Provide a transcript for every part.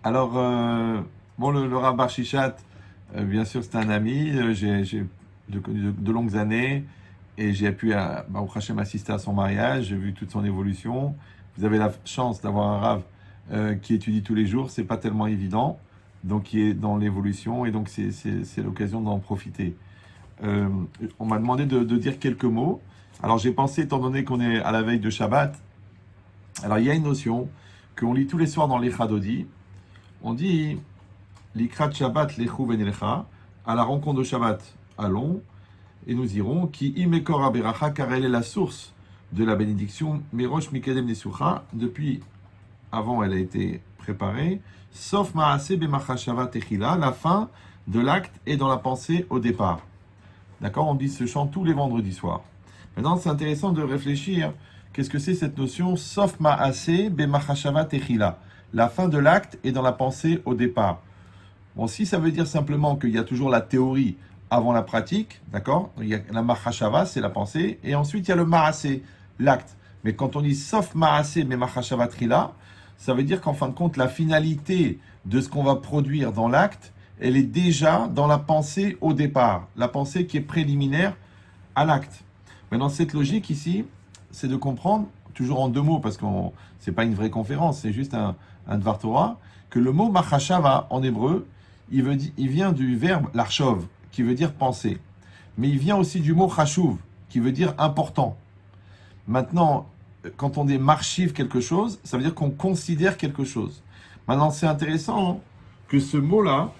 Alors, bon, le Rav Bar Shichat, bien sûr, c'est un ami. J'ai de longues années et j'ai pu, au Hachem, assister à son mariage. J'ai vu toute son évolution. Vous avez la chance d'avoir un Rav qui étudie tous les jours. C'est pas tellement évident. Donc, qui est dans l'évolution et donc c'est l'occasion d'en profiter. Euh, on m'a demandé de dire quelques mots. Alors, j'ai pensé, étant donné qu'on est à la veille de Shabbat, alors il y a une notion qu'on lit tous les soirs dans l'Echadodi. On dit Likrat Shabbat lechu venelecha, à la rencontre de Shabbat, allons et nous irons. Qui imekor aberacha, car elle est la source de la bénédiction. Merosh mikedem nesucha, depuis avant elle a été préparée. Sauf maase bemachashava techila, la fin de l'acte est dans la pensée au départ. D'accord, on dit ce chant tous les vendredis soirs. Maintenant, c'est intéressant de réfléchir. Qu'est-ce que c'est cette notion Sauf maase bemachashava techila. La fin de l'acte est dans la pensée au départ. Bon, si ça veut dire simplement qu'il y a toujours la théorie avant la pratique, d'accord. Il y a la machashava, c'est la pensée, et ensuite il y a le maasé, l'acte. Mais quand on dit sauf maasé, mais machashava trila, ça veut dire qu'en fin de compte, la finalité de ce qu'on va produire dans l'acte, elle est déjà dans la pensée au départ, la pensée qui est préliminaire à l'acte. Maintenant, cette logique ici, c'est de comprendre, toujours en deux mots, parce que c'est pas une vraie conférence, c'est juste un Dvar Torah, que le mot machashava en hébreu, il vient du verbe larchov, qui veut dire penser. Mais il vient aussi du mot chashuv, qui veut dire important. Maintenant, quand on dit marchive quelque chose, ça veut dire qu'on considère quelque chose. Maintenant, c'est intéressant que ce mot-là,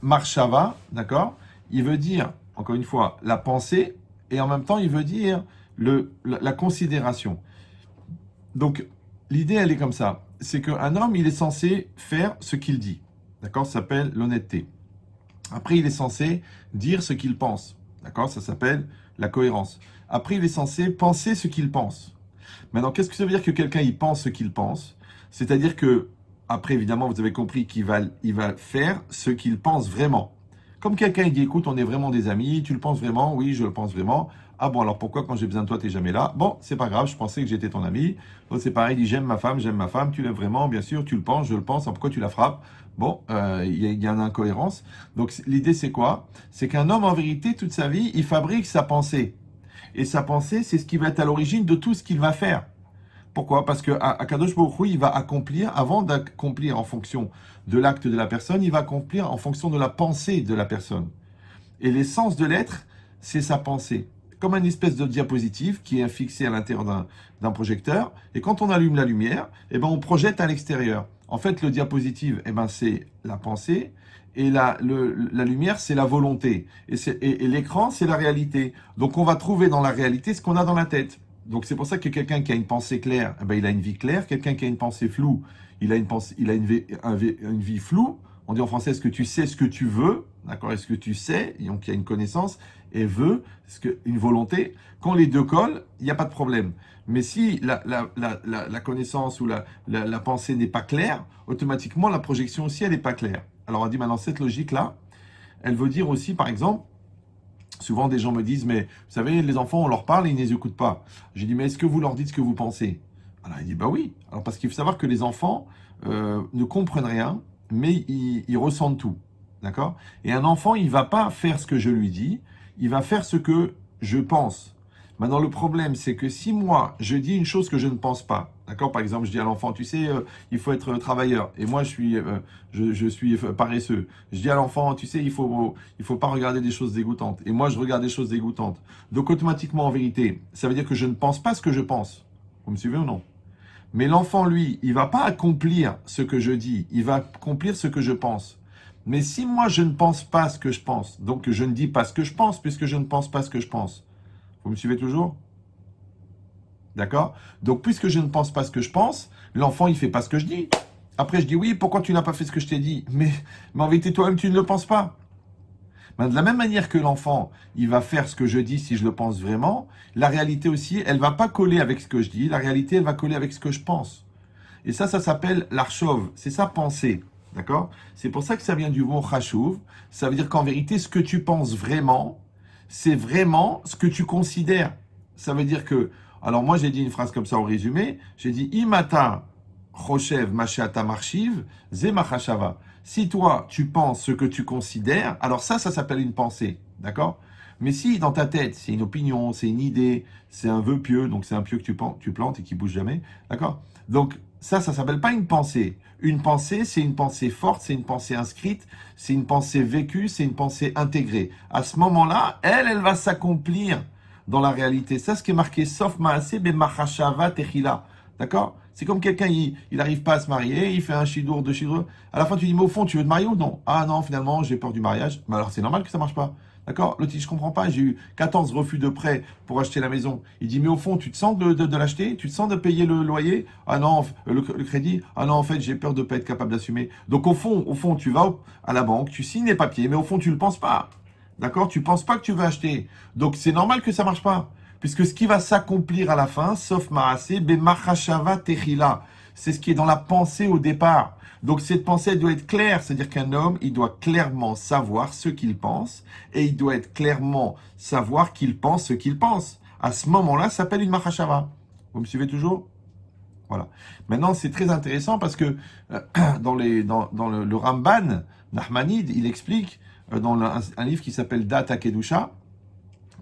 marshava, d'accord, il veut dire, encore une fois, la pensée, et en même temps, il veut dire la considération. Donc, l'idée, elle est comme ça. C'est qu'un homme, il est censé faire ce qu'il dit. D'accord? Ça s'appelle l'honnêteté. Après, il est censé dire ce qu'il pense. D'accord? Ça s'appelle la cohérence. Après, il est censé penser ce qu'il pense. Maintenant, qu'est-ce que ça veut dire que quelqu'un, il pense ce qu'il pense? C'est-à-dire que, après, évidemment, vous avez compris il va faire ce qu'il pense vraiment. Comme quelqu'un, il dit, écoute, on est vraiment des amis, tu le penses vraiment? Oui, je le pense vraiment. Ah bon, alors pourquoi quand j'ai besoin de toi, t'es jamais là? Bon, c'est pas grave, je pensais que j'étais ton ami. L'autre, c'est pareil, il dit, j'aime ma femme, tu l'aimes vraiment, bien sûr, tu le penses, je le pense, alors pourquoi tu la frappes? Bon, il y a une incohérence. Donc, l'idée, c'est quoi? C'est qu'un homme, en vérité, toute sa vie, il fabrique sa pensée. Et sa pensée, c'est ce qui va être à l'origine de tout ce qu'il va faire. Pourquoi? Parce que Akadosh Baruch Hu, il va accomplir, avant d'accomplir en fonction de l'acte de la personne, il va accomplir en fonction de la pensée de la personne. Et l'essence de l'être, c'est sa pensée. Comme une espèce de diapositive qui est fixée à l'intérieur d'un projecteur. Et quand on allume la lumière, eh ben, on projette à l'extérieur. En fait, le diapositive, eh ben, c'est la pensée. Et la lumière, c'est la volonté. Et l'écran, c'est la réalité. Donc, on va trouver dans la réalité ce qu'on a dans la tête. Donc, c'est pour ça que quelqu'un qui a une pensée claire, eh ben, il a une vie claire. Quelqu'un qui a une pensée floue, il a une vie floue. On dit en français, est-ce que tu sais ce que tu veux? D'accord? Est-ce que tu sais? Donc, il y a une connaissance et veut, une volonté. Quand les deux collent, il n'y a pas de problème. Mais si la connaissance ou la pensée n'est pas claire, automatiquement, la projection aussi, elle n'est pas claire. Alors, on dit maintenant, cette logique-là, elle veut dire aussi, par exemple, souvent des gens me disent, mais vous savez, les enfants, on leur parle et ils ne les écoutent pas. J'ai dit, mais est-ce que vous leur dites ce que vous pensez? Alors, il dit, bah oui. Alors, parce qu'il faut savoir que les enfants ne comprennent rien, mais ils ressentent tout. D'accord? Et un enfant, il ne va pas faire ce que je lui dis, il va faire ce que je pense. Maintenant, le problème, c'est que si moi, je dis une chose que je ne pense pas, d'accord? Par exemple, je dis à l'enfant, tu sais, il faut être travailleur. Et moi, je suis paresseux. Je dis à l'enfant, tu sais, il faut pas regarder des choses dégoûtantes. Et moi, je regarde des choses dégoûtantes. Donc, automatiquement, en vérité, ça veut dire que je ne pense pas ce que je pense. Vous me suivez ou non? Mais l'enfant, lui, il va pas accomplir ce que je dis, il va accomplir ce que je pense. Mais si moi, je ne pense pas ce que je pense, donc je ne dis pas ce que je pense, puisque je ne pense pas ce que je pense. Vous me suivez toujours? D'accord? Donc, puisque je ne pense pas ce que je pense, l'enfant, il fait pas ce que je dis. Après, je dis, oui, pourquoi tu n'as pas fait ce que je t'ai dit? Mais en vérité, toi-même, tu ne le penses pas. Ben, de la même manière que l'enfant, il va faire ce que je dis si je le pense vraiment, la réalité aussi, elle va pas coller avec ce que je dis, la réalité, elle va coller avec ce que je pense. Et ça s'appelle l'archov, c'est sa pensée. D'accord? C'est pour ça que ça vient du mot chashuv. Ça veut dire qu'en vérité, ce que tu penses vraiment, c'est vraiment ce que tu considères. Ça veut dire que, Alors moi, j'ai dit une phrase comme ça au résumé. J'ai dit Imata Choshev Mashata Marshiv Zemachashava. Si toi, tu penses ce que tu considères, alors ça s'appelle une pensée. D'accord? Mais si dans ta tête, c'est une opinion, c'est une idée, c'est un vœu pieux, donc c'est un pieu que tu plantes et qui bouge jamais. D'accord? Donc ça s'appelle pas une pensée. Une pensée, c'est une pensée forte, c'est une pensée inscrite, c'est une pensée vécue, c'est une pensée intégrée. À ce moment-là, elle va s'accomplir dans la réalité. Ça, ce qui est marqué, sauf maaseh bemachashava techila. D'accord? C'est comme quelqu'un, il n'arrive pas à se marier, il fait un chidour, deux chidours. À la fin, tu dis, mais au fond, tu veux te marier ou non? Ah non, finalement, j'ai peur du mariage. Mais alors, c'est normal que ça marche pas. D'accord? L'autre dit, je comprends pas, j'ai eu 14 refus de prêt pour acheter la maison. Il dit, mais au fond, tu te sens de l'acheter? Tu te sens de payer le loyer? Ah non, le crédit? Ah non, en fait, j'ai peur de pas être capable d'assumer. Donc, au fond, tu vas à la banque, tu signes les papiers, mais au fond, tu le penses pas. D'accord? Tu penses pas que tu veux acheter. Donc, c'est normal que ça marche pas. Puisque ce qui va s'accomplir à la fin, sauf Maaseh, Bemachashava Techila. C'est ce qui est dans la pensée au départ. Donc cette pensée elle doit être claire, c'est-à-dire qu'un homme, il doit clairement savoir ce qu'il pense, et il doit être clairement savoir qu'il pense ce qu'il pense. À ce moment-là, ça s'appelle une Machashava. Vous me suivez toujours? Voilà. Maintenant, c'est très intéressant parce que dans le Ramban, Nachmanide, il explique dans un livre qui s'appelle Data Kedusha,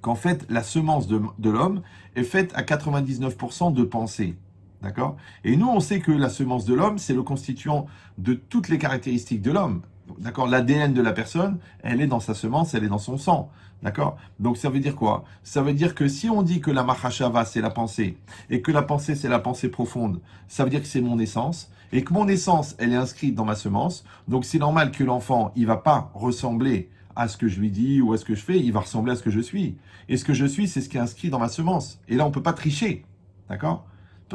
qu'en fait, la semence de l'homme est faite à 99% de pensée. D'accord? Et nous, on sait que la semence de l'homme, c'est le constituant de toutes les caractéristiques de l'homme. D'accord? L'ADN de la personne, elle est dans sa semence, elle est dans son sang. D'accord? Donc ça veut dire quoi? Ça veut dire que si on dit que la Mahashava, c'est la pensée, et que la pensée, c'est la pensée profonde, ça veut dire que c'est mon essence, et que mon essence, elle est inscrite dans ma semence. Donc c'est normal que l'enfant, il va pas ressembler à ce que je lui dis ou à ce que je fais, il va ressembler à ce que je suis. Et ce que je suis, c'est ce qui est inscrit dans ma semence. Et là, on ne peut pas tricher. D'accord?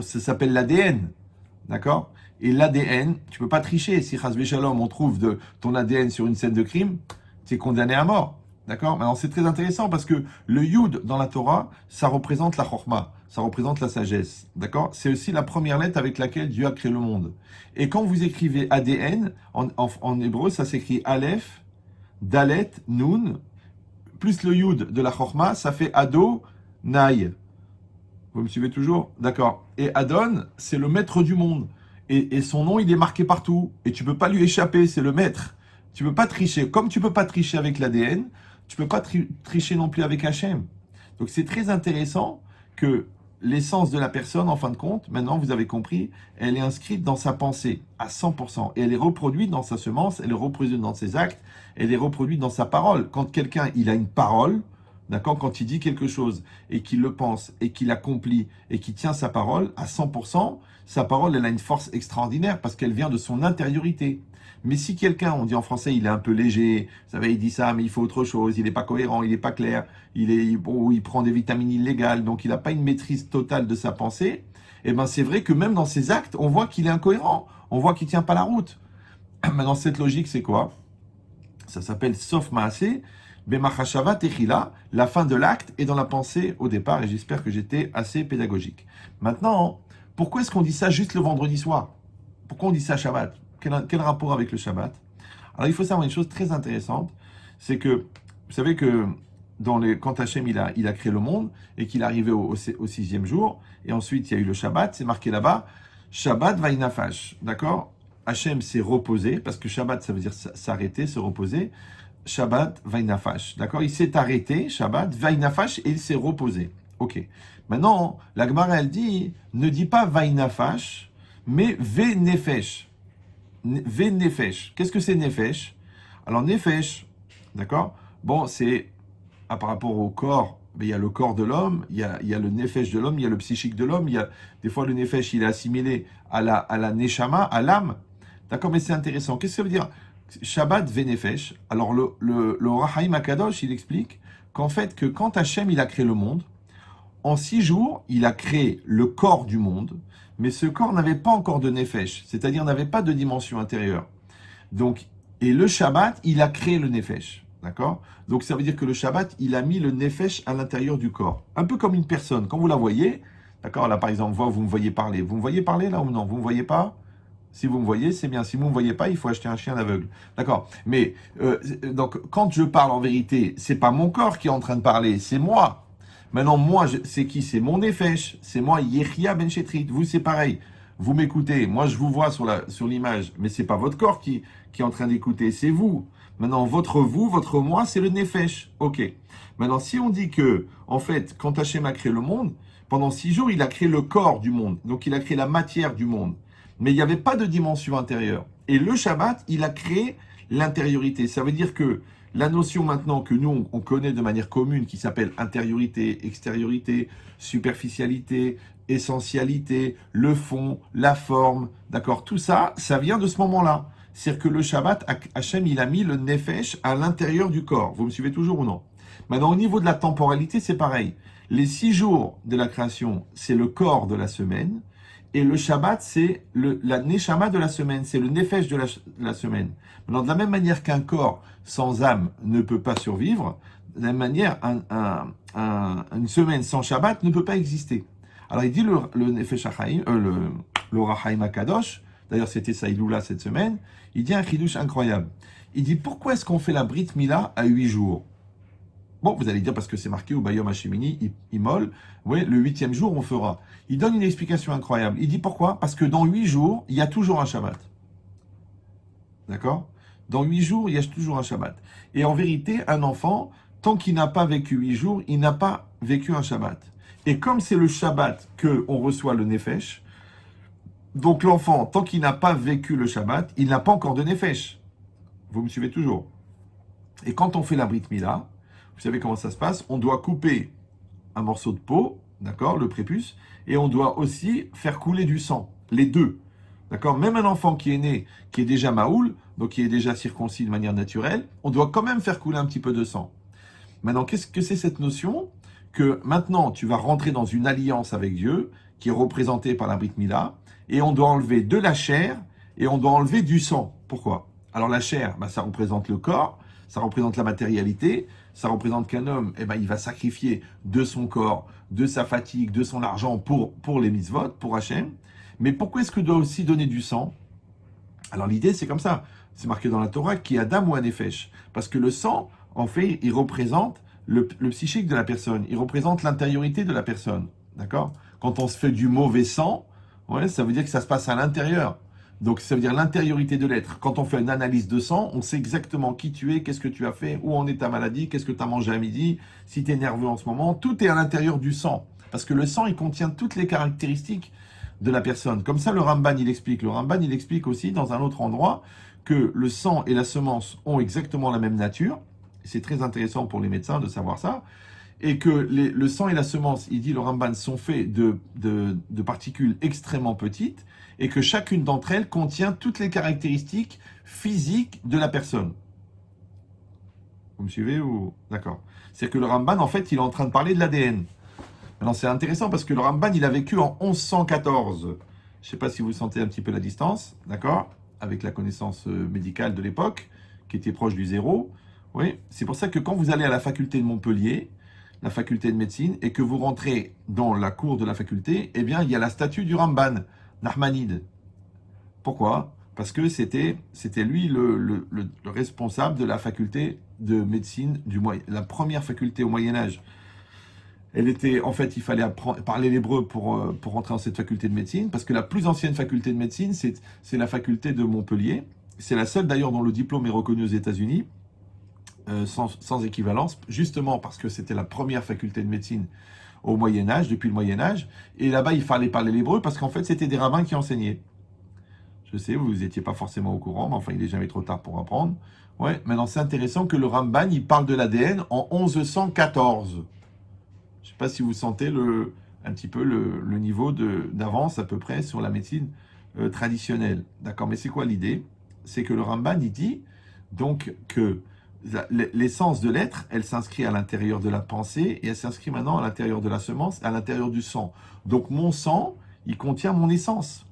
Ça s'appelle l'ADN. D'accord? Et l'ADN, tu ne peux pas tricher. Si Chazvé Shalom, on trouve ton ADN sur une scène de crime, tu es condamné à mort. D'accord? Maintenant, c'est très intéressant parce que le Yud dans la Torah, ça représente la Chorma, ça représente la sagesse. D'accord? C'est aussi la première lettre avec laquelle Dieu a créé le monde. Et quand vous écrivez ADN, en hébreu, ça s'écrit Aleph, Dalet, Nun, plus le Yud de la Chorma, ça fait Ado, Naï. Vous me suivez toujours? D'accord. Et Adon, c'est le maître du monde. Et son nom, il est marqué partout. Et tu ne peux pas lui échapper, c'est le maître. Tu ne peux pas tricher. Comme tu ne peux pas tricher avec l'ADN, tu ne peux pas tricher non plus avec Hachem. Donc c'est très intéressant que l'essence de la personne, en fin de compte, maintenant vous avez compris, elle est inscrite dans sa pensée à 100%. Et elle est reproduite dans sa semence, elle est reproduite dans ses actes, elle est reproduite dans sa parole. Quand quelqu'un, il a une parole, d'accord, quand il dit quelque chose et qu'il le pense et qu'il accomplit et qu'il tient sa parole à 100%, sa parole, elle a une force extraordinaire parce qu'elle vient de son intériorité. Mais si quelqu'un, on dit en français, il est un peu léger, vous savez, il dit ça, mais il faut autre chose, il n'est pas cohérent, il n'est pas clair, il prend des vitamines illégales, donc il n'a pas une maîtrise totale de sa pensée, et ben c'est vrai que même dans ses actes, on voit qu'il est incohérent, on voit qu'il ne tient pas la route. Maintenant, cette logique, c'est quoi? Ça s'appelle Sof Maaseh, Bemachashava Techila, la fin de l'acte est dans la pensée au départ, et j'espère que j'étais assez pédagogique. Maintenant, pourquoi est-ce qu'on dit ça juste le vendredi soir? Pourquoi on dit ça Shabbat? Quel rapport avec le Shabbat? Alors il faut savoir une chose très intéressante, c'est que, vous savez que quand Hachem il a créé le monde, et qu'il est arrivé au 6e jour, et ensuite il y a eu le Shabbat, c'est marqué là-bas, Shabbat Vainafash, d'accord? Hachem s'est reposé, parce que Shabbat ça veut dire s'arrêter, se reposer, Shabbat Vainafash, d'accord? Il s'est arrêté, Shabbat Vainafash, et il s'est reposé. Ok. Maintenant, la Gemara elle dit, ne dis pas Vainafash, mais Venefesh. Venefesh. Qu'est-ce que c'est Nefesh? Alors Nefesh, d'accord? Bon, c'est par rapport au corps, mais il y a le corps de l'homme, il y a le Nefesh de l'homme, il y a le psychique de l'homme, des fois le Nefesh, il est assimilé à la Neshama, à l'âme. D'accord, mais c'est intéressant. Qu'est-ce que ça veut dire? Shabbat Venefesh. Alors le Rahaim Akadosh, il explique qu'en fait, que quand Hachem, il a créé le monde, en 6 jours, il a créé le corps du monde, mais ce corps n'avait pas encore de nefesh, c'est-à-dire n'avait pas de dimension intérieure. Donc, et le Shabbat, il a créé le nefesh, d'accord? Donc ça veut dire que le Shabbat, il a mis le nefesh à l'intérieur du corps, un peu comme une personne. Quand vous la voyez, d'accord? Là, par exemple, vous me voyez parler. Vous me voyez parler là ou non? Vous me voyez pas? Si vous me voyez, c'est bien. Si vous ne me voyez pas, il faut acheter un chien aveugle. D'accord? Mais donc, quand je parle en vérité, c'est pas mon corps qui est en train de parler, c'est moi. Maintenant, moi, c'est qui? C'est mon Nefesh. C'est moi, Yechia Ben Shetrit. Vous, c'est pareil. Vous m'écoutez. Moi, je vous vois sur l'image. Mais c'est pas votre corps qui est en train d'écouter. C'est vous. Maintenant, votre moi, c'est le Nefesh. Ok. Maintenant, si on dit que, en fait, quand Hachem a créé le monde, pendant 6 jours, il a créé le corps du monde. Donc, il a créé la matière du monde. Mais il n'y avait pas de dimension intérieure. Et le Shabbat, il a créé l'intériorité. Ça veut dire que la notion maintenant que nous, on connaît de manière commune, qui s'appelle intériorité, extériorité, superficialité, essentialité, le fond, la forme, d'accord, tout ça, ça vient de ce moment-là. C'est-à-dire que le Shabbat, Hachem, il a mis le Nefesh à l'intérieur du corps. Vous me suivez toujours ou non? Maintenant, au niveau de la temporalité, c'est pareil. Les 6 jours de la création, c'est le corps de la semaine. Et le Shabbat, c'est la Neshama de la semaine, c'est le Nefesh de la semaine. Maintenant, de la même manière qu'un corps sans âme ne peut pas survivre, de la même manière, une semaine sans Shabbat ne peut pas exister. Alors, il dit le Nefesh HaChaim, le Rachaim HaKadosh, d'ailleurs c'était Saïloula cette semaine, il dit un chidouche incroyable. Il dit, pourquoi est-ce qu'on fait la Brit Mila à 8 jours? Bon, vous allez dire parce que c'est marqué au Bayom Hashemini, Imol, oui, le 8e jour on fera. Il donne une explication incroyable. Il dit pourquoi? Parce que dans 8 jours, il y a toujours un Shabbat. D'accord? Dans 8 jours, il y a toujours un Shabbat. Et en vérité, un enfant, tant qu'il n'a pas vécu 8 jours, il n'a pas vécu un Shabbat. Et comme c'est le Shabbat qu'on reçoit le Nefesh, donc l'enfant, tant qu'il n'a pas vécu le Shabbat, il n'a pas encore de Nefesh. Vous me suivez toujours? Et quand on fait la Brit Mila, vous savez comment ça se passe? On doit couper un morceau de peau, d'accord, le prépuce, et on doit aussi faire couler du sang, les deux. D'accord? Même un enfant qui est né, qui est déjà maoul, donc qui est déjà circoncis de manière naturelle, on doit quand même faire couler un petit peu de sang. Maintenant, qu'est-ce que c'est cette notion? Que maintenant, tu vas rentrer dans une alliance avec Dieu, qui est représentée par la Brit Mila, et on doit enlever de la chair, et on doit enlever du sang. Pourquoi? Alors la chair, ça représente le corps, ça représente la matérialité, ça représente qu'un homme, il va sacrifier de son corps, de sa fatigue, de son argent pour les mitzvot, pour Hachem. Mais pourquoi est-ce que doit aussi donner du sang? Alors l'idée, c'est comme ça. C'est marqué dans la Torah, qui Adam ou Nefesh. Parce que le sang, en fait, il représente le psychique de la personne. Il représente l'intériorité de la personne. D'accord? Quand on se fait du mauvais sang, ouais, ça veut dire que ça se passe à l'intérieur. Donc, ça veut dire l'intériorité de l'être. Quand on fait une analyse de sang, on sait exactement qui tu es, qu'est-ce que tu as fait, où en est ta maladie, qu'est-ce que tu as mangé à midi, si tu es nerveux en ce moment. Tout est à l'intérieur du sang. Parce que le sang, il contient toutes les caractéristiques de la personne. Comme ça, le Ramban, il explique. Le Ramban, il explique aussi, dans un autre endroit, que le sang et la semence ont exactement la même nature. C'est très intéressant pour les médecins de savoir ça. Et que le sang et la semence, il dit, le Ramban, sont faits de particules extrêmement petites, et que chacune d'entre elles contient toutes les caractéristiques physiques de la personne. Vous me suivez ou... D'accord. C'est que le Ramban, en fait, il est en train de parler de l'ADN. Maintenant, c'est intéressant parce que le Ramban, il a vécu en 1114. Je ne sais pas si vous sentez un petit peu la distance, d'accord? Avec la connaissance médicale de l'époque, qui était proche du zéro. Oui, c'est pour ça que quand vous allez à la faculté de Montpellier, la faculté de médecine, et que vous rentrez dans la cour de la faculté, il y a la statue du Ramban, Nachmanide. Pourquoi? Parce que c'était lui le responsable de la faculté de médecine, la première faculté au Moyen-Âge. Elle était, en fait, il fallait parler l'hébreu pour rentrer dans cette faculté de médecine, parce que la plus ancienne faculté de médecine, c'est la faculté de Montpellier. C'est la seule d'ailleurs dont le diplôme est reconnu aux États-Unis, sans équivalence, justement parce que c'était la première faculté de médecine au Moyen-Âge, depuis le Moyen-Âge. Et là-bas, il fallait parler l'hébreu, parce qu'en fait, c'était des rabbins qui enseignaient. Je sais, vous n'étiez pas forcément au courant, mais enfin, il n'est jamais trop tard pour apprendre. Ouais, maintenant, c'est intéressant que le Ramban, il parle de l'ADN en 1114. Je ne sais pas si vous sentez un petit peu le niveau d'avance à peu près sur la médecine traditionnelle. D'accord, mais c'est quoi l'idée? C'est que le Ramban, il dit donc que l'essence de l'être, elle s'inscrit à l'intérieur de la pensée et elle s'inscrit maintenant à l'intérieur de la semence, à l'intérieur du sang. Donc mon sang, il contient mon essence.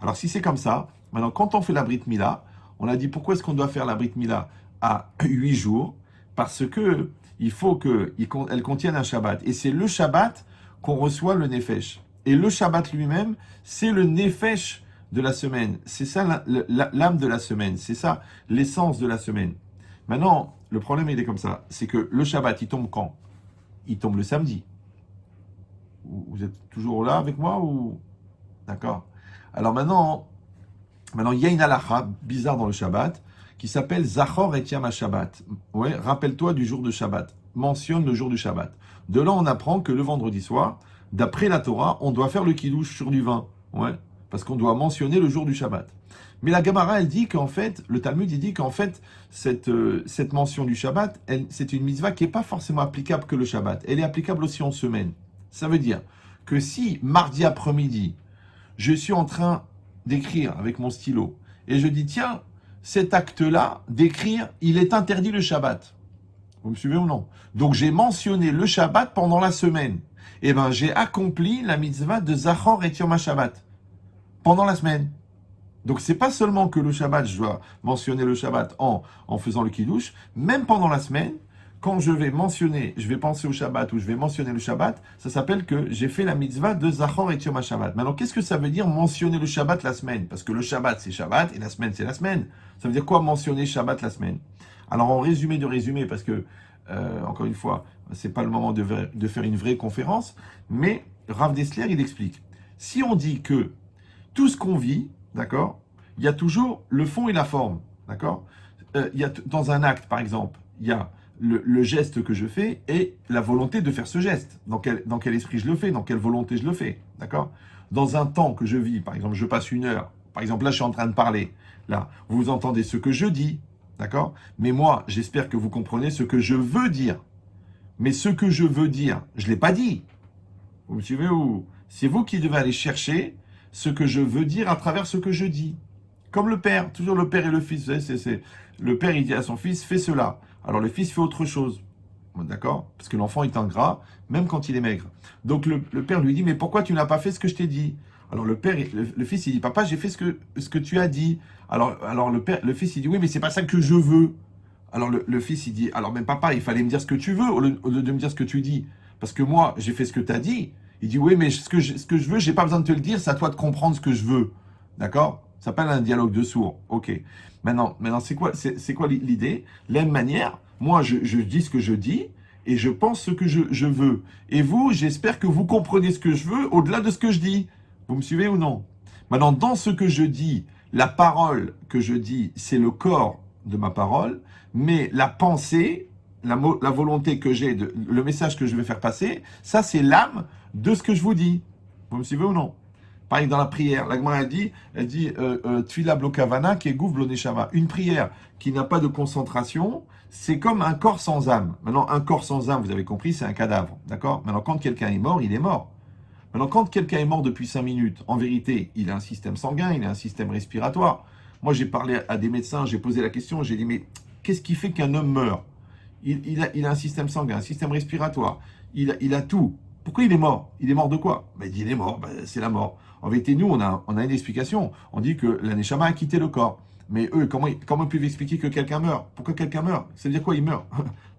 Alors si c'est comme ça, maintenant quand on fait la Brit Mila, on a dit pourquoi est-ce qu'on doit faire la Brit Mila à 8 jours? Parce que il faut qu'elle contienne un Shabbat. Et c'est le Shabbat qu'on reçoit le Nefesh. Et le Shabbat lui-même, c'est le Nefesh de la semaine. C'est ça l'âme de la semaine. C'est ça l'essence de la semaine. Maintenant, le problème il est comme ça. C'est que le Shabbat, il tombe quand? il tombe le samedi. Vous êtes toujours là avec moi ou... D'accord. Alors maintenant, il y a une halakha bizarre dans le Shabbat qui s'appelle Zachor et Yom Shabbat. Ouais, rappelle-toi du jour de Shabbat. Mentionne le jour du Shabbat. De là, on apprend que le vendredi soir, d'après la Torah, on doit faire le kiddush sur du vin. Ouais, parce qu'on doit mentionner le jour du Shabbat. Mais la Gemara, elle dit qu'en fait, le Talmud, il dit qu'en fait, cette mention du Shabbat, c'est une mitzvah qui n'est pas forcément applicable que le Shabbat. Elle est applicable aussi en semaine. Ça veut dire que si mardi après-midi, je suis en train d'écrire avec mon stylo, et je dis, tiens, cet acte-là, d'écrire, il est interdit le Shabbat. Vous me suivez ou non? Donc j'ai mentionné le Shabbat pendant la semaine. Eh bien, j'ai accompli la mitzvah de Zachor et Yom Shabbat pendant la semaine. Donc c'est pas seulement que le Shabbat, je dois mentionner le Shabbat en faisant le kiddush, même pendant la semaine, quand je vais penser au Shabbat ou je vais mentionner le Shabbat, ça s'appelle que j'ai fait la mitzvah de Zachor et Yom Shabbat. Maintenant, qu'est-ce que ça veut dire mentionner le Shabbat la semaine? Parce que le Shabbat, c'est Shabbat et la semaine, c'est la semaine. Ça veut dire quoi mentionner Shabbat la semaine? Alors, en résumé de résumé, parce que, encore une fois, c'est pas le moment de faire une vraie conférence, mais Rav Dessler, il explique. Si on dit que tout ce qu'on vit, d'accord, il y a toujours le fond et la forme, d'accord? Dans un acte, par exemple, il y a le geste que je fais et la volonté de faire ce geste. Dans quel esprit je le fais, dans quelle volonté je le fais, d'accord? Dans un temps que je vis, par exemple, je passe une heure, par exemple, là, je suis en train de parler, là, vous entendez ce que je dis, d'accord? Mais moi, j'espère que vous comprenez ce que je veux dire. Mais ce que je veux dire, je ne l'ai pas dit. Vous me suivez ou? C'est vous qui devez aller chercher ce que je veux dire à travers ce que je dis. Comme le père, toujours le père et le fils. Le père, il dit à son fils, fais cela. Alors le fils fait autre chose. D'accord? Parce que l'enfant est ingrat, même quand il est maigre. Donc le père lui dit, mais pourquoi tu n'as pas fait ce que je t'ai dit? Alors le fils, il dit, papa, j'ai fait ce que tu as dit. Alors le fils, il dit, oui, mais c'est pas ça que je veux. Alors le fils, il dit, alors même papa, il fallait me dire ce que tu veux au lieu de me dire ce que tu dis. Parce que moi, j'ai fait ce que tu as dit. Il dit, oui, mais ce que je veux, j'ai pas besoin de te le dire, c'est à toi de comprendre ce que je veux. D'accord? Ça s'appelle un dialogue de sourds. Ok. Maintenant c'est quoi l'idée? De la même manière, moi, je dis ce que je dis et je pense ce que je veux. Et vous, j'espère que vous comprenez ce que je veux au-delà de ce que je dis. Vous me suivez ou non? Maintenant, dans ce que je dis, la parole que je dis, c'est le corps de ma parole, mais la pensée, la volonté que j'ai, le message que je vais faire passer, ça, c'est l'âme de ce que je vous dis. Vous me suivez ou non? Pareil dans la prière, la Gemara elle dit Tfila blokavana qui est gouf bloneshama. Une prière qui n'a pas de concentration, c'est comme un corps sans âme. Maintenant, un corps sans âme, vous avez compris, c'est un cadavre. D'accord? Maintenant, quand quelqu'un est mort, il est mort. Maintenant, quand quelqu'un est mort depuis 5 minutes, en vérité, il a un système sanguin, il a un système respiratoire. Moi, j'ai parlé à des médecins, j'ai posé la question, j'ai dit, mais qu'est-ce qui fait qu'un homme meurt? Il a un système sanguin, un système respiratoire, il a tout. Pourquoi il est mort? Il est mort de quoi? Ben, il dit, il est mort, c'est la mort. En vérité, nous, on a une explication. On dit que la Neshama a quitté le corps. Mais eux, comment ils peuvent expliquer que quelqu'un meurt? Pourquoi quelqu'un meurt? Ça veut dire quoi, il meurt?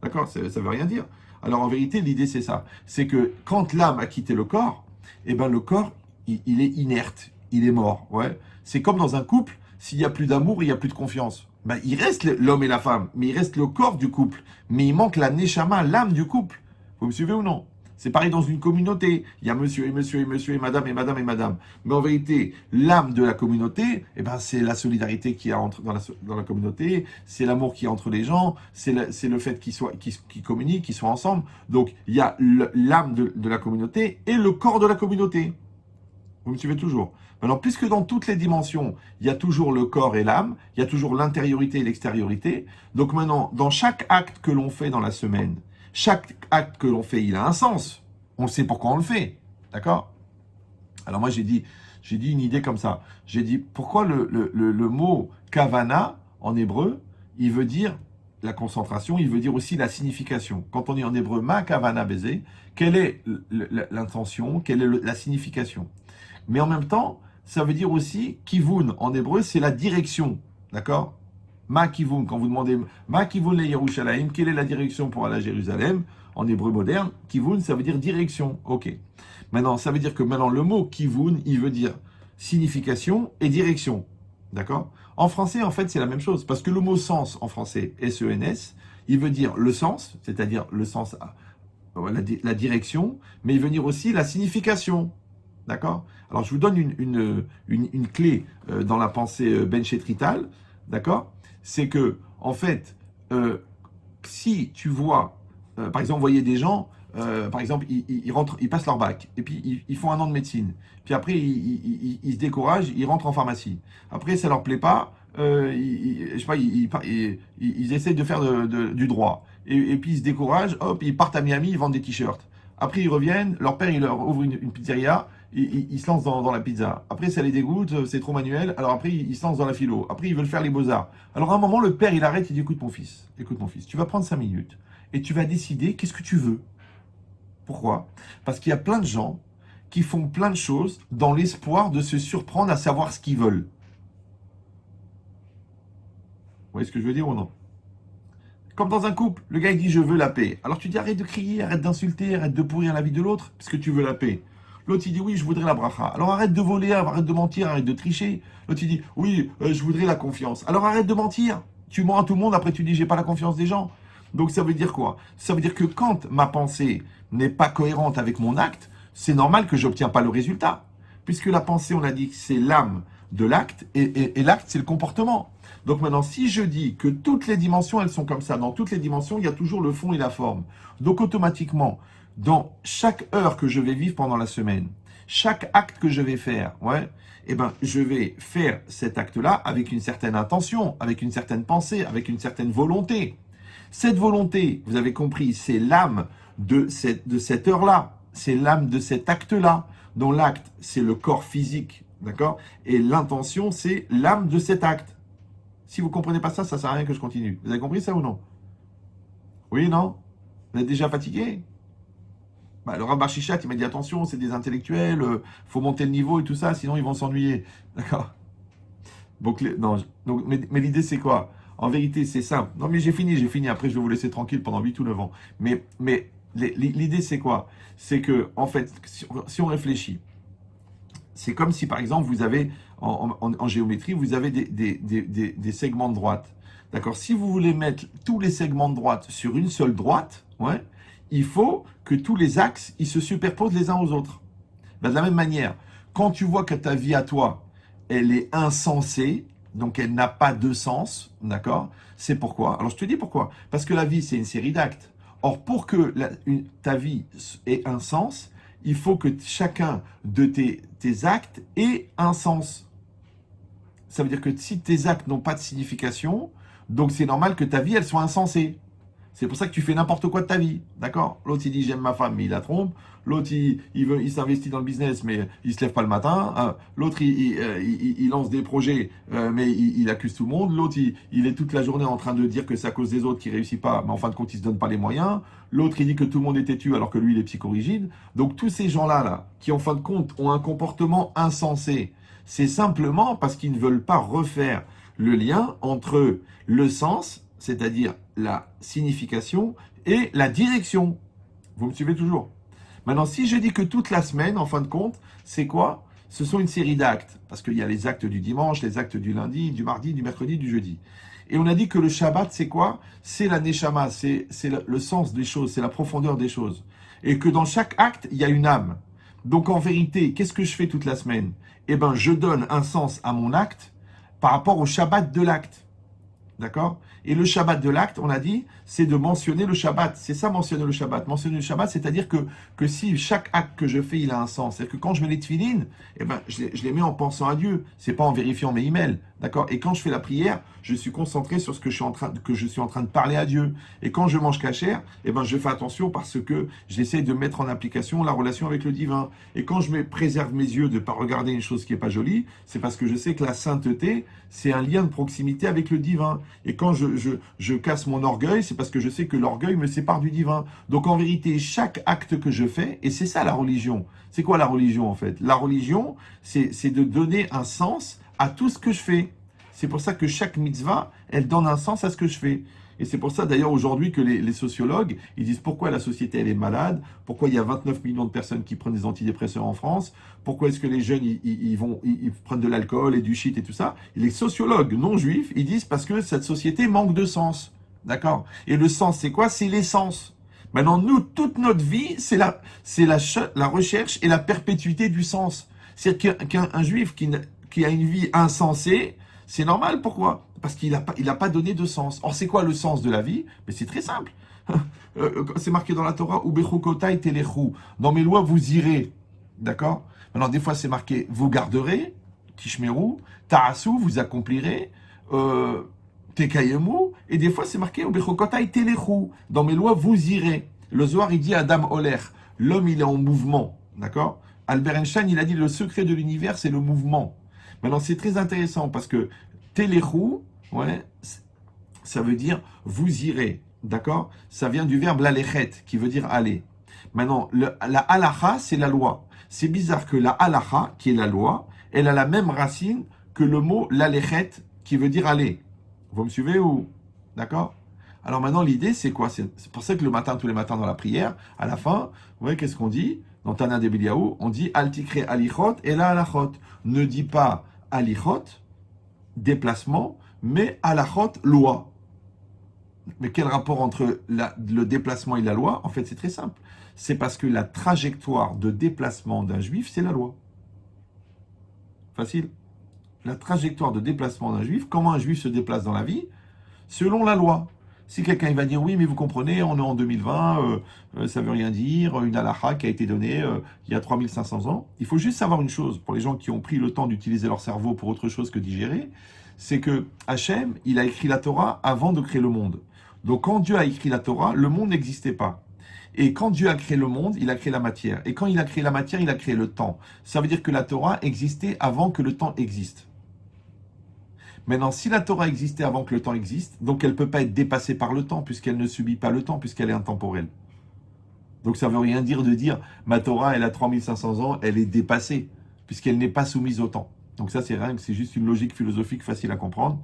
D'accord? Ça veut rien dire. Alors, en vérité, l'idée, c'est ça. C'est que quand l'âme a quitté le corps, eh ben, le corps, il est inerte. Il est mort. Ouais. C'est comme dans un couple, s'il n'y a plus d'amour, il n'y a plus de confiance. Ben, il reste l'homme et la femme, mais il reste le corps du couple. Mais il manque la Neshama, l'âme du couple. Vous me suivez ou non? C'est pareil dans une communauté. Il y a monsieur et monsieur et monsieur et madame et madame et madame. Mais en vérité, l'âme de la communauté, eh ben, c'est la solidarité qui entre dans la communauté, c'est l'amour qui est entre les gens, c'est le fait qu'ils communiquent, qu'ils soient ensemble. Donc, il y a l'âme de la communauté et le corps de la communauté. Vous me suivez toujours? Maintenant, puisque dans toutes les dimensions, il y a toujours le corps et l'âme, il y a toujours l'intériorité et l'extériorité. Donc maintenant, dans chaque acte que l'on fait dans la semaine, chaque acte que l'on fait, il a un sens. On sait pourquoi on le fait. D'accord? Alors moi, j'ai dit une idée comme ça. J'ai dit, pourquoi le mot kavana, en hébreu, il veut dire la concentration, il veut dire aussi la signification. Quand on dit en hébreu, ma kavana baiser, quelle est l'intention, quelle est la signification? Mais en même temps, ça veut dire aussi, kivun, en hébreu, c'est la direction. D'accord? Ma kivun, quand vous demandez ma kivun le Yerushalayim, quelle est la direction pour aller à Jérusalem? En hébreu moderne, kivun, ça veut dire direction. Ok. Maintenant, ça veut dire que maintenant, le mot kivun, il veut dire signification et direction. D'accord? En français, en fait, c'est la même chose. Parce que le mot sens, en français, S-E-N-S, il veut dire le sens, c'est-à-dire le sens la direction, mais venir aussi la signification. D'accord? Alors, je vous donne une clé dans la pensée Benchet-Trital. D'accord? C'est que, en fait, si tu vois, par exemple, vous voyez des gens, par exemple, ils rentrent, ils passent leur bac, et puis ils font un an de médecine. Puis après, ils se découragent, ils rentrent en pharmacie. Après, ça leur plaît pas, je sais pas, ils essayent de faire du droit. Et puis ils se découragent, hop, ils partent à Miami, ils vendent des t-shirts. Après, ils reviennent, leur père, il leur ouvre une pizzeria, ils se lancent dans la pizza. Après, ça les dégoûte, c'est trop manuel, alors après, ils se lancent dans la philo. Après, ils veulent faire les beaux-arts. Alors à un moment, le père, il arrête, il dit, écoute mon fils, tu vas prendre 5 minutes et tu vas décider qu'est-ce que tu veux. Pourquoi? Parce qu'il y a plein de gens qui font plein de choses dans l'espoir de se surprendre à savoir ce qu'ils veulent. Vous voyez ce que je veux dire ou non? Comme dans un couple, le gars il dit je veux la paix. Alors tu dis arrête de crier, arrête d'insulter, arrête de pourrir la vie de l'autre, parce que tu veux la paix. L'autre il dit oui je voudrais la bracha. Alors arrête de voler, arrête de mentir, arrête de tricher. L'autre il dit oui je voudrais la confiance. Alors arrête de mentir. Tu mens à tout le monde, après tu dis j'ai pas la confiance des gens. Donc ça veut dire quoi? Ça veut dire que quand ma pensée n'est pas cohérente avec mon acte, c'est normal que j'obtiens pas le résultat. Puisque la pensée, on a dit que c'est l'âme de l'acte, et l'acte, c'est le comportement. Donc maintenant, si je dis que toutes les dimensions, elles sont comme ça, dans toutes les dimensions, il y a toujours le fond et la forme. Donc automatiquement, dans chaque heure que je vais vivre pendant la semaine, chaque acte que je vais faire, eh ben, je vais faire cet acte-là avec une certaine intention, avec une certaine pensée, avec une certaine volonté. Cette volonté, vous avez compris, c'est l'âme de cette heure-là, c'est l'âme de cet acte-là, dont l'acte, c'est le corps physique, d'accord? Et l'intention, c'est l'âme de cet acte. Si vous ne comprenez pas ça, ça ne sert à rien que je continue. Vous avez compris ça ou non? Oui, non? Vous êtes déjà fatigué? Le Rav Bachichat, il m'a dit attention, c'est des intellectuels, faut monter le niveau et tout ça, sinon ils vont s'ennuyer. D'accord? Donc, mais l'idée, c'est quoi? En vérité, c'est simple. Non, mais j'ai fini. Après, je vais vous laisser tranquille pendant 8 ou 9 ans. Mais l'idée, c'est quoi? C'est que, en fait, si on réfléchit, c'est comme si, par exemple, vous avez, en géométrie, vous avez des segments de droite. D'accord? Si vous voulez mettre tous les segments de droite sur une seule droite, il faut que tous les axes, ils se superposent les uns aux autres. De la même manière, quand tu vois que ta vie à toi, elle est insensée, donc elle n'a pas de sens, d'accord? C'est pourquoi. Alors je te dis pourquoi. Parce que la vie, c'est une série d'actes. Or, pour que ta vie ait un sens, il faut que chacun de tes actes ait un sens. Ça veut dire que si tes actes n'ont pas de signification, donc c'est normal que ta vie, elle soit insensée. C'est pour ça que tu fais n'importe quoi de ta vie, d'accord? L'autre, il dit j'aime ma femme, mais il la trompe. L'autre, il s'investit dans le business, mais il se lève pas le matin. L'autre, il lance des projets, mais il accuse tout le monde. L'autre, il est toute la journée en train de dire que c'est à cause des autres qu'il réussit pas, mais en fin de compte, il se donne pas les moyens. L'autre, il dit que tout le monde est têtu alors que lui, il est psychorigide. Donc tous ces gens-là, qui en fin de compte ont un comportement insensé, c'est simplement parce qu'ils ne veulent pas refaire le lien entre le sens, c'est-à-dire la signification, et la direction. Vous me suivez toujours? Maintenant, si je dis que toute la semaine, en fin de compte, c'est quoi? Ce sont une série d'actes. Parce qu'il y a les actes du dimanche, les actes du lundi, du mardi, du mercredi, du jeudi. Et on a dit que le Shabbat, c'est quoi? C'est la Neshama, c'est le sens des choses, c'est la profondeur des choses. Et que dans chaque acte, il y a une âme. Donc en vérité, qu'est-ce que je fais toute la semaine? Eh bien, je donne un sens à mon acte par rapport au Shabbat de l'acte. D'accord? Et le Shabbat de l'acte, on a dit, c'est de mentionner le Shabbat. C'est ça, mentionner le Shabbat. Mentionner le Shabbat, c'est-à-dire que si chaque acte que je fais, il a un sens. C'est-à-dire que quand je mets les tefilines, eh ben, je les mets en pensant à Dieu. C'est pas en vérifiant mes emails. D'accord? Et quand je fais la prière, je suis concentré sur ce que je suis en train de parler à Dieu. Et quand je mange cachère, eh ben, je fais attention parce que j'essaie de mettre en application la relation avec le divin. Et quand je préserve mes yeux de ne pas regarder une chose qui n'est pas jolie, c'est parce que je sais que la sainteté, c'est un lien de proximité avec le divin. Et quand je casse mon orgueil, c'est parce que je sais que l'orgueil me sépare du divin. Donc en vérité, chaque acte que je fais, et c'est ça la religion. C'est quoi la religion en fait? La religion, c'est de donner un sens à tout ce que je fais. C'est pour ça que chaque mitzvah, elle donne un sens à ce que je fais. Et c'est pour ça d'ailleurs aujourd'hui que les sociologues, ils disent pourquoi la société elle est malade, pourquoi il y a 29 millions de personnes qui prennent des antidépresseurs en France, pourquoi est-ce que les jeunes ils prennent de l'alcool et du shit et tout ça. Et les sociologues non juifs, ils disent parce que cette société manque de sens. D'accord? Et le sens c'est quoi? C'est l'essence. Maintenant, nous, toute notre vie, la recherche et la perpétuité du sens. C'est-à-dire qu'un juif qui a une vie insensée, c'est normal. Pourquoi? Parce qu'il a pas donné de sens. Or, c'est quoi le sens de la vie? Mais c'est très simple. C'est marqué dans la Torah, Ubechukotai telechu. Dans mes lois, vous irez. D'accord? Maintenant, des fois, c'est marqué, vous garderez, Tishmeru, Ta'asu, vous accomplirez, Tekayemu, et des fois, c'est marqué, Ubechukotai telechu. Dans mes lois, vous irez. Le Zohar, il dit Adam Oler. L'homme, il est en mouvement. D'accord? Albert Einstein, il a dit, le secret de l'univers, c'est le mouvement. Maintenant, c'est très intéressant parce que telechu, ouais, ça veut dire vous irez. D'accord? Ça vient du verbe lalechet, qui veut dire aller. Maintenant, la halacha, c'est la loi. C'est bizarre que la halacha, qui est la loi, elle a la même racine que le mot lalechet, qui veut dire aller. Vous me suivez ou? D'accord? Alors maintenant, l'idée, c'est quoi? C'est pour ça que le matin, tous les matins dans la prière, à la fin, vous voyez, qu'est-ce qu'on dit? Dans Tana de Biliaou, on dit Altikre alichot et la halachot. Ne dis pas alichot, déplacement, mais halachot, loi. Mais quel rapport entre le déplacement et la loi? En fait, c'est très simple. C'est parce que la trajectoire de déplacement d'un juif, c'est la loi. Facile. La trajectoire de déplacement d'un juif, comment un juif se déplace dans la vie? Selon la loi. Si quelqu'un il va dire oui, mais vous comprenez, on est en 2020, ça veut rien dire, une halakha qui a été donnée il y a 3500 ans. Il faut juste savoir une chose, pour les gens qui ont pris le temps d'utiliser leur cerveau pour autre chose que digérer, c'est que Hachem, il a écrit la Torah avant de créer le monde. Donc quand Dieu a écrit la Torah, le monde n'existait pas. Et quand Dieu a créé le monde, il a créé la matière. Et quand il a créé la matière, il a créé le temps. Ça veut dire que la Torah existait avant que le temps existe. Maintenant, si la Torah existait avant que le temps existe, donc elle ne peut pas être dépassée par le temps, puisqu'elle ne subit pas le temps, puisqu'elle est intemporelle. Donc ça ne veut rien dire de dire, ma Torah, elle a 3500 ans, elle est dépassée, puisqu'elle n'est pas soumise au temps. Donc ça, c'est juste une logique philosophique facile à comprendre.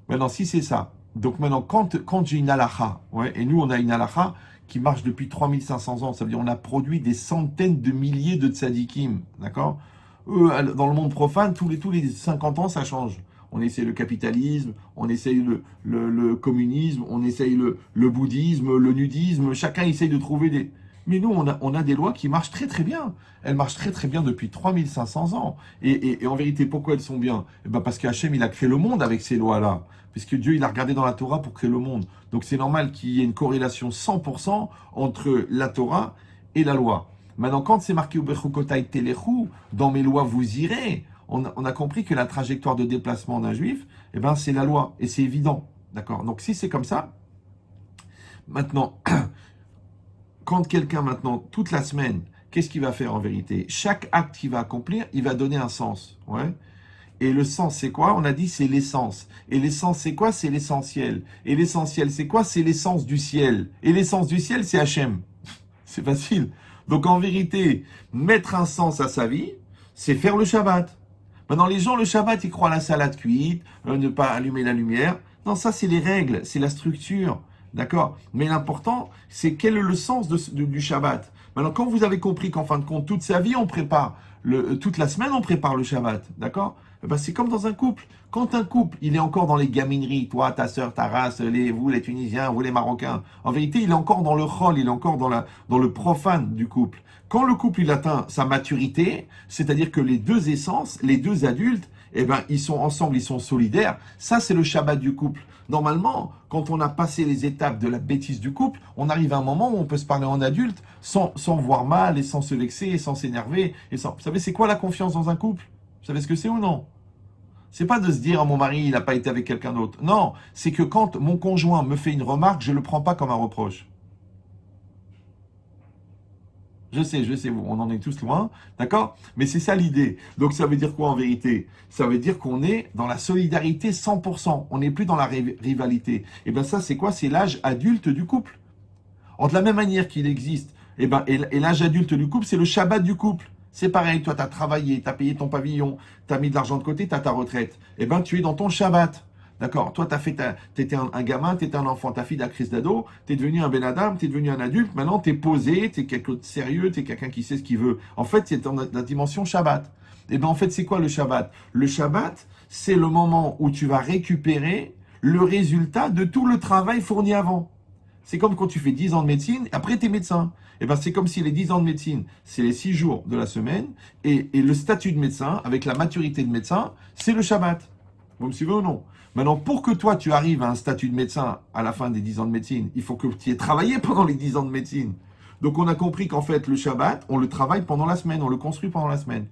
Maintenant, si c'est ça, donc maintenant, quand j'ai une halakha, ouais, et nous, on a une halakha qui marche depuis 3500 ans, ça veut dire on a produit des centaines de milliers de tzadikim, d'accord? Dans le monde profane, tous les 50 ans, ça change. On essaye le capitalisme, on essaye le communisme, on essaye le bouddhisme, le nudisme, chacun essaye de trouver des... Mais nous, on a des lois qui marchent très très bien. Elles marchent très très bien depuis 3500 ans. Et en vérité, pourquoi elles sont bien? Eh ben parce qu'Hachem, il a créé le monde avec ces lois-là. Puisque Dieu, il a regardé dans la Torah pour créer le monde. Donc c'est normal qu'il y ait une corrélation 100% entre la Torah et la loi. Maintenant, quand c'est marqué Ubechukotai telechu, dans mes lois vous irez, on a compris que la trajectoire de déplacement d'un juif, eh ben, c'est la loi, et c'est évident. D'accord? Donc si c'est comme ça, maintenant, quand quelqu'un, maintenant, toute la semaine, qu'est-ce qu'il va faire en vérité? Chaque acte qu'il va accomplir, il va donner un sens. Ouais? Et le sens, c'est quoi? On a dit, c'est l'essence. Et l'essence, c'est quoi? C'est l'essentiel. Et l'essentiel, c'est quoi? C'est l'essence du ciel. Et l'essence du ciel, c'est Hachem. C'est facile. Donc en vérité, mettre un sens à sa vie, c'est faire le Shabbat. Maintenant, les gens, le Shabbat, ils croient à la salade cuite, ne pas allumer la lumière. Non, ça, c'est les règles, c'est la structure. D'accord? Mais l'important, c'est quel est le sens du Shabbat. Maintenant, quand vous avez compris qu'en fin de compte, toute sa vie, on prépare, toute la semaine, on prépare le Shabbat. D'accord? Ben, c'est comme dans un couple. Quand un couple, il est encore dans les gamineries, toi, ta sœur, ta race, vous, les Tunisiens, vous, les Marocains, en vérité, il est encore dans le rôle, il est encore dans le profane du couple. Quand le couple, il atteint sa maturité, c'est-à-dire que les deux essences, les deux adultes, eh ben, ils sont ensemble, ils sont solidaires. Ça, c'est le Shabbat du couple. Normalement, quand on a passé les étapes de la bêtise du couple, on arrive à un moment où on peut se parler en adulte sans voir mal et sans se vexer et sans s'énerver. Vous savez, c'est quoi la confiance dans un couple? Vous savez ce que c'est ou non? C'est pas de se dire, oh, mon mari, il n'a pas été avec quelqu'un d'autre. Non, c'est que quand mon conjoint me fait une remarque, je ne le prends pas comme un reproche. Je sais, on en est tous loin, d'accord? Mais c'est ça l'idée. Donc ça veut dire quoi en vérité? Ça veut dire qu'on est dans la solidarité 100%. On n'est plus dans la rivalité. Et bien ça, c'est quoi? C'est l'âge adulte du couple. De la même manière qu'il existe, et l'âge adulte du couple, c'est le Shabbat du couple. C'est pareil, toi, tu as travaillé, tu as payé ton pavillon, tu as mis de l'argent de côté, tu as ta retraite. Eh bien, tu es dans ton Shabbat. D'accord? Toi, tu étais un gamin, tu étais un enfant, ta fille de la crise d'ado, tu es devenu un Ben Adam, tu es devenu un adulte, maintenant tu es posé, tu es quelqu'un de sérieux, tu es quelqu'un qui sait ce qu'il veut. En fait, c'est dans la dimension Shabbat. Eh bien, en fait, c'est quoi le Shabbat? Le Shabbat, c'est le moment où tu vas récupérer le résultat de tout le travail fourni avant. C'est comme quand tu fais 10 ans de médecine, après tu es médecin. Et ben c'est comme si les 10 ans de médecine, c'est les 6 jours de la semaine, et le statut de médecin, avec la maturité de médecin, c'est le Shabbat. Vous me suivez ou non? Maintenant, pour que toi, tu arrives à un statut de médecin à la fin des 10 ans de médecine, il faut que tu aies travaillé pendant les 10 ans de médecine. Donc, on a compris qu'en fait, le Shabbat, on le travaille pendant la semaine, on le construit pendant la semaine.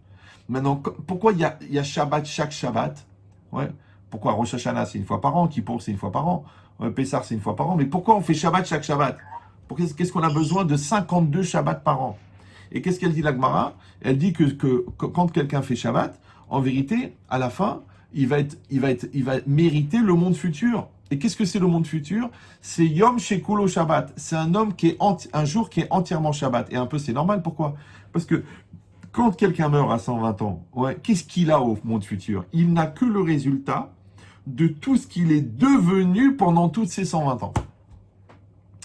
Maintenant, pourquoi il y a Shabbat chaque Shabbat? Ouais. Pourquoi Rosh Hashanah, c'est une fois par an, Kippour, c'est une fois par an, Pessah, c'est une fois par an. Mais pourquoi on fait Shabbat chaque Shabbat? Qu'est-ce qu'on a besoin de 52 Shabbats par an? Et qu'est-ce qu'elle dit, la Gemara? Elle dit que quand quelqu'un fait Shabbat, en vérité, à la fin, il va mériter le monde futur. Et qu'est-ce que c'est le monde futur? C'est Yom Shekulo Shabbat. C'est un jour qui est entièrement Shabbat. Et un peu, c'est normal. Pourquoi? Parce que quand quelqu'un meurt à 120 ans, ouais, qu'est-ce qu'il a au monde futur? Il n'a que le résultat de tout ce qu'il est devenu pendant toutes ces 120 ans.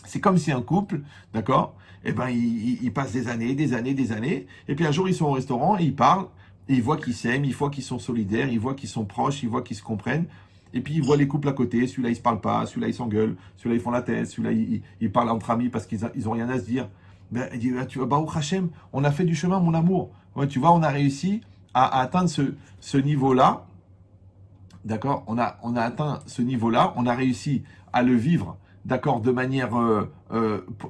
C'est comme si un couple, d'accord, eh ben, il passe des années, et puis un jour ils sont au restaurant, et ils parlent, et ils voient qu'ils s'aiment, ils voient qu'ils sont solidaires, ils voient qu'ils sont proches, ils voient qu'ils se comprennent, et puis ils voient les couples à côté, celui-là il se parle pas, celui-là ils s'engueulent, celui-là ils font la tête, celui-là ils parlent entre amis parce qu'ils ont rien à se dire. Ben, il dit, tu vois, Baruch Hashem, on a fait du chemin, mon amour. Ouais, tu vois, on a réussi à atteindre ce niveau-là, d'accord, on a atteint ce niveau-là, on a réussi à le vivre, d'accord, de manière,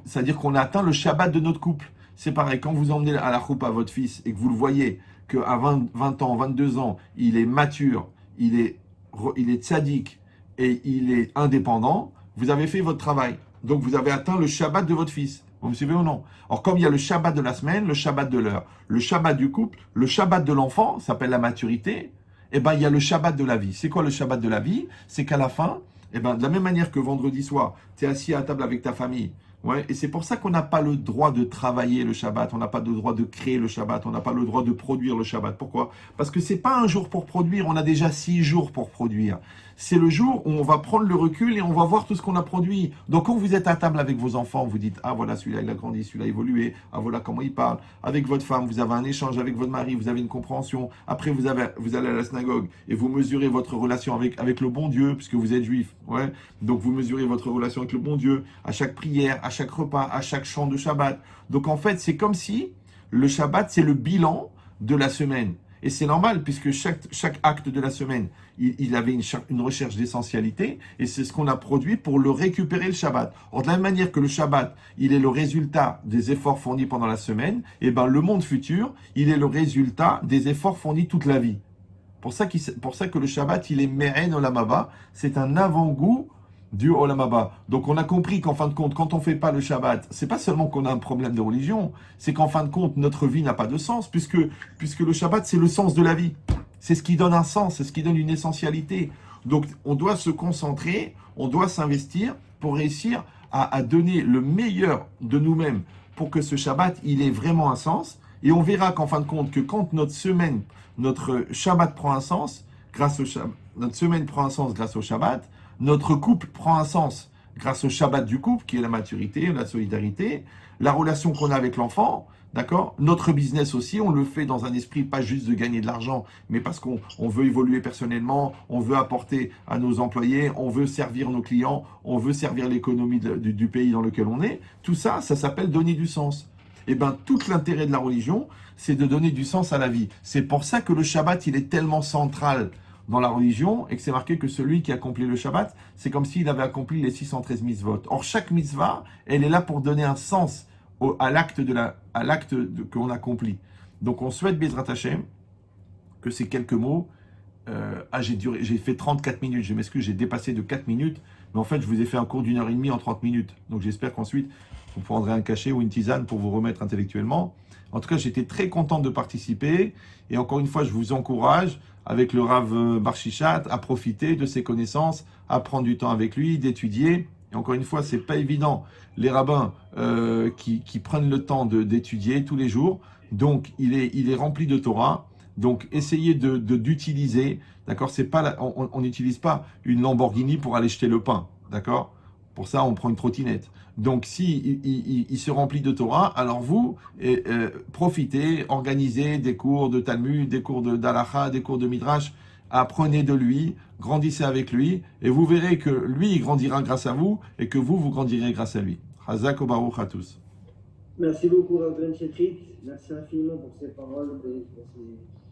c'est-à-dire qu'on a atteint le Shabbat de notre couple. C'est pareil, quand vous emmenez à la choupa votre fils et que vous le voyez qu'à 20 ans, 22 ans, il est mature, il est tzaddik et il est indépendant, vous avez fait votre travail. Donc vous avez atteint le Shabbat de votre fils. Vous me suivez ou non? Or, comme il y a le Shabbat de la semaine, le Shabbat de l'heure, le Shabbat du couple, le Shabbat de l'enfant, ça s'appelle la maturité, eh ben, il y a le Shabbat de la vie. C'est quoi le Shabbat de la vie? C'est qu'à la fin, eh ben, de la même manière que vendredi soir, tu es assis à table avec ta famille, ouais, et c'est pour ça qu'on n'a pas le droit de travailler le Shabbat, on n'a pas le droit de créer le Shabbat, on n'a pas le droit de produire le Shabbat. Pourquoi? Parce que c'est pas un jour pour produire, on a déjà 6 jours pour produire. C'est le jour où on va prendre le recul et on va voir tout ce qu'on a produit. Donc quand vous êtes à table avec vos enfants, vous dites, ah voilà, celui-là il a grandi, celui-là a évolué, ah voilà comment il parle. Avec votre femme, vous avez un échange, avec votre mari, vous avez une compréhension. Après, vous allez à la synagogue et vous mesurez votre relation avec le bon Dieu, puisque vous êtes juif. Ouais. Donc vous mesurez votre relation avec le bon Dieu à chaque prière, à chaque repas, à chaque chant de Shabbat. Donc en fait, c'est comme si le Shabbat, c'est le bilan de la semaine. Et c'est normal, puisque chaque acte de la semaine, il avait une recherche d'essentialité, et c'est ce qu'on a produit pour le récupérer le Shabbat. Or, de la même manière que le Shabbat, il est le résultat des efforts fournis pendant la semaine, et ben le monde futur, il est le résultat des efforts fournis toute la vie. Pour ça que le Shabbat, il est Me'en Olam Haba, c'est un avant-goût du Olam Haba. Donc on a compris qu'en fin de compte, quand on ne fait pas le Shabbat, c'est pas seulement qu'on a un problème de religion, c'est qu'en fin de compte, notre vie n'a pas de sens, puisque le Shabbat, c'est le sens de la vie. C'est ce qui donne un sens, c'est ce qui donne une essentialité. Donc on doit se concentrer, on doit s'investir pour réussir à donner le meilleur de nous-mêmes pour que ce Shabbat, il ait vraiment un sens. Et on verra qu'en fin de compte, que quand notre Shabbat prend un sens, notre semaine prend un sens grâce au Shabbat, notre couple prend un sens grâce au Shabbat du couple, qui est la maturité, la solidarité, la relation qu'on a avec l'enfant, d'accord? Notre business aussi, on le fait dans un esprit pas juste de gagner de l'argent, mais parce qu'on veut évoluer personnellement, on veut apporter à nos employés, on veut servir nos clients, on veut servir l'économie du pays dans lequel on est. Tout ça, ça s'appelle donner du sens. Eh bien, tout l'intérêt de la religion, c'est de donner du sens à la vie. C'est pour ça que le Shabbat, il est tellement central dans la religion, et que c'est marqué que celui qui accomplit le Shabbat, c'est comme s'il avait accompli les 613 mitzvot. Or, chaque mitzvah, elle est là pour donner un sens à l'acte qu'on accomplit. Donc, on souhaite, Bezrat Hashem, que ces quelques mots, j'ai fait 34 minutes, je m'excuse, j'ai dépassé de 4 minutes, mais en fait, je vous ai fait un cours d'1h30 en 30 minutes. Donc, j'espère qu'ensuite, vous prendrez un cachet ou une tisane pour vous remettre intellectuellement. En tout cas, j'étais très content de participer, et encore une fois, je vous encourage, avec le Rav Barchichat, à profiter de ses connaissances, à prendre du temps avec lui, d'étudier. Et encore une fois, c'est pas évident. Les rabbins qui prennent le temps d'étudier tous les jours, donc il est rempli de Torah. Donc essayez d'utiliser, d'accord, c'est pas on n'utilise pas une Lamborghini pour aller jeter le pain, d'accord? Pour ça, on prend une trottinette. Donc, si il se remplit de Torah, alors vous, profitez, organisez des cours de Talmud, des cours d'Halacha, des cours de Midrash, apprenez de lui, grandissez avec lui, et vous verrez que lui, il grandira grâce à vous, et que vous grandirez grâce à lui. Chazak ou baruch à tous. Merci beaucoup, Rav Ben Chetrit. Merci infiniment pour ces paroles et pour ces